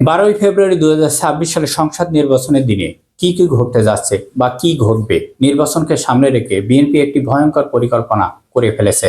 12ই ফেব্রুয়ারি 2026 সালে সংসদ নির্বাচনের দিনে কি কি ঘটতে যাচ্ছে বা কি ঘটবে, নির্বাচনকে সামনে রেখে বিএনপি একটি ভয়ঙ্কর পরিকল্পনা করে ফেলেছে।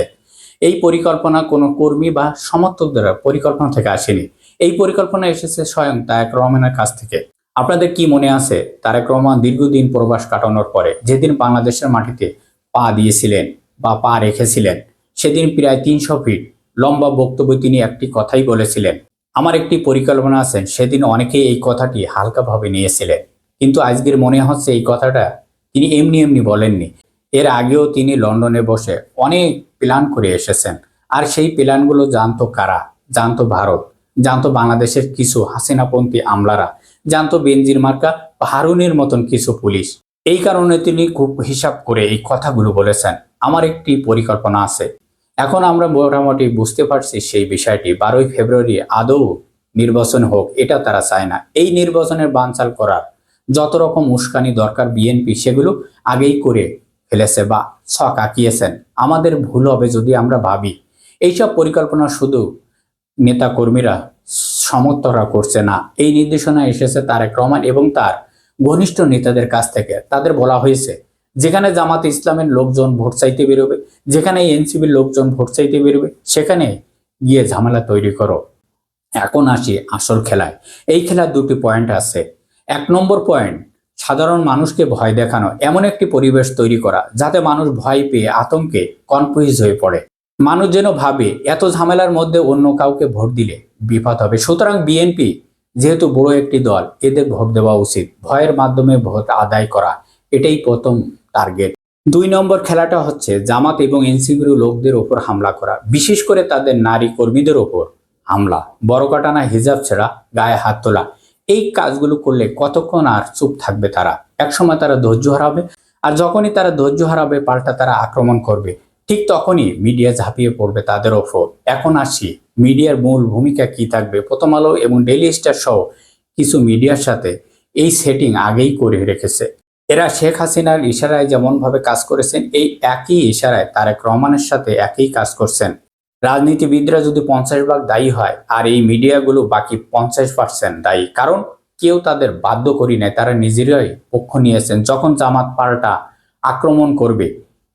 এই পরিকল্পনা কোনো কর্মী বা সমর্থকদের পরিকল্পনা থেকে আসেনি। এই পরিকল্পনা এসেছে স্বয়ং তারেক রহমানের কাছ থেকে। আপনাদের কি মনে আছে, তারেক রহমান দীর্ঘদিন প্রবাস কাটানোর পরে যেদিন বাংলাদেশের মাটিতে পা দিয়েছিলেন বা পা রেখেছিলেন, সেদিন প্রায় 300 ফিট লম্বা বক্তব্য তিনি একটি কথাই বলেছিলেন, আমার একটি পরিকল্পনা আছে। সেদিন অনেকেই এই কথাটি হালকাভাবে নিয়েছিলেন, কিন্তু আজকের মনে হচ্ছে এই কথাটা তিনি এমনি এমনি বলেননি। এর আগেও তিনি লন্ডনে বসে অনেক প্ল্যান করে এসেছেন। আর সেই প্ল্যানগুলো জানতো কারা? জানতো ভারত, জানতো বাংলাদেশের কিছু হাসিনাপন্থী আমলারা, জানতো বেনজির মার্কা বা হারুনের মতন কিছু পুলিশ। এই কারণে তিনি খুব হিসাব করে এই কথাগুলো বলেছেন, আমার একটি পরিকল্পনা আছে। এখন আমরা মোটামুটি বুঝতে পারছি সেই বিষয়টি। 12ই ফেব্রুয়ারি আদৌ নির্বাচন হোক, এটা তারা চায় না। এই নির্বাচনের বানচাল করার যত রকম উস্কানি দরকার বিএনপি সেগুলো আগেই করে ফেলেছে বা ছক আঁকিয়েছেন। আমাদের ভুল হবে যদি আমরা ভাবি এইসব পরিকল্পনা শুধু নেতা কর্মীরা সমর্থকরা করছে না। এই নির্দেশনা এসেছে তারেক রহমান এবং তার ঘনিষ্ঠ নেতাদের কাছ থেকে। তাদের বলা হয়েছে, যেখানে জামাতে ইসলামের লোকজন ভোট চাইতে বেরোবে, যেখানে এনসিপির লোকজন ভোট চাইতে বেরোবে, সেখানে গিয়ে ঝামেলা তৈরি করো। এখন আসি আসল খেলায়। এই খেলার দুটি পয়েন্ট আছে। 1 নম্বর পয়েন্ট, সাধারণ মানুষকে ভয় দেখানো, এমন একটি পরিবেশ তৈরি করা যাতে মানুষ ভয় পেয়ে আতঙ্কে কনফিউজ হয়ে পড়ে। মানুষ যেন ভাবে এত ঝামেলার মধ্যে অন্য কাউকে ভোট দিলে বিপদ হবে, সুতরাং বিএনপি যেহেতু বড় একটি দল, এদের ভোট দেওয়া উচিত। ভয়ের মাধ্যমে ভোট আদায় করা, এটাই প্রথম টার্গেট। 2 নম্বর খেলাটা হচ্ছে জামাত এবং এনসিপির লোকদের ওপর হামলা করা, বিশেষ করে তাদের নারী কর্মীদের ওপর হামলা, বড় কাটানা, হিজাব ছেড়া, গায়ে হাত তোলা। এই কাজগুলো করলে কতক্ষণ আর চুপ থাকবে তারা? একসময় তারা ধৈর্য হারাবে, আর যখনই তারা ধৈর্য হারাবে পাল্টা তারা আক্রমণ করবে। ঠিক তখনই মিডিয়া ঝাঁপিয়ে পড়বে তাদের ওপর। এখন আসি মিডিয়ার মূল ভূমিকা কি থাকবে। প্রথম আলো এবং ডেইলি স্টার সহ কিছু মিডিয়ার সাথে এই সেটিং আগেই করে রেখেছে। এরা শেখ হাসিনার ইশারায় যেমনভাবে কাজ করেছেন, এই একই ইশারায় তারেক রহমানের সাথে একই কাজ করছেন। রাজনীতিবিদরা যদি 50 ভাগ দায়ী হয়, আর এই মিডিয়াগুলো বাকি 50% দায়ী। কারণ কেউ তাদের বাধ্য করি নাই, তারা নিজেরাই পক্ষ নিয়েছেন। যখন জামাত পাল্টা আক্রমণ করবে,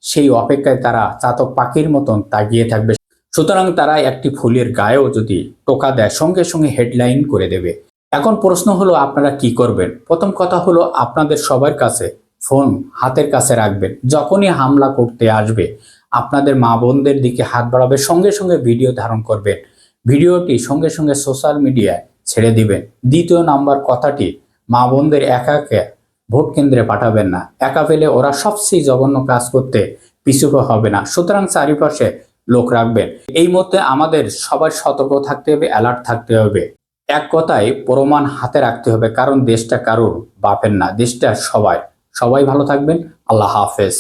সেই অপেক্ষায় তারা চাতক পাখির মতন তাকিয়ে থাকবে। সুতরাং তারা একটি ফুলের গায়েও যদি টোকা দেয়, সঙ্গে সঙ্গে হেডলাইন করে দেবে। এখন প্রশ্ন হলো, আপনারা কি করবেন? প্রথম কথা হলো, আপনাদের সবার কাছে ফোন হাতের কাছে রাখবেন। যখনই হামলা করতে আসবে, আপনাদের মা বোনদের দিকে হাত বাড়াবে, সঙ্গে সঙ্গে ভিডিও ধারণ করবেন। ভিডিওটি সঙ্গে সঙ্গে সোশ্যাল মিডিয়ায় ছেড়ে দিবেন। 2 নম্বর কথাটি, মা বোনদের একা একা ভোট কেন্দ্রে পাঠাবেন না। একা পেলে ওরা সবচেয়ে জঘন্য কাজ করতে পিছু হবে না। সুতরাং চারিপাশে লোক রাখবেন। এই মধ্যে আমাদের সবার সতর্ক থাকতে হবে, অ্যালার্ট থাকতে হবে। এক কথায় প্রমাণ হাতে রাখতে হবে, কারণ দেশটা কারোর বাপের না, দেশটা সবাই। সবাই ভালো থাকবেন। আল্লাহ হাফেজ।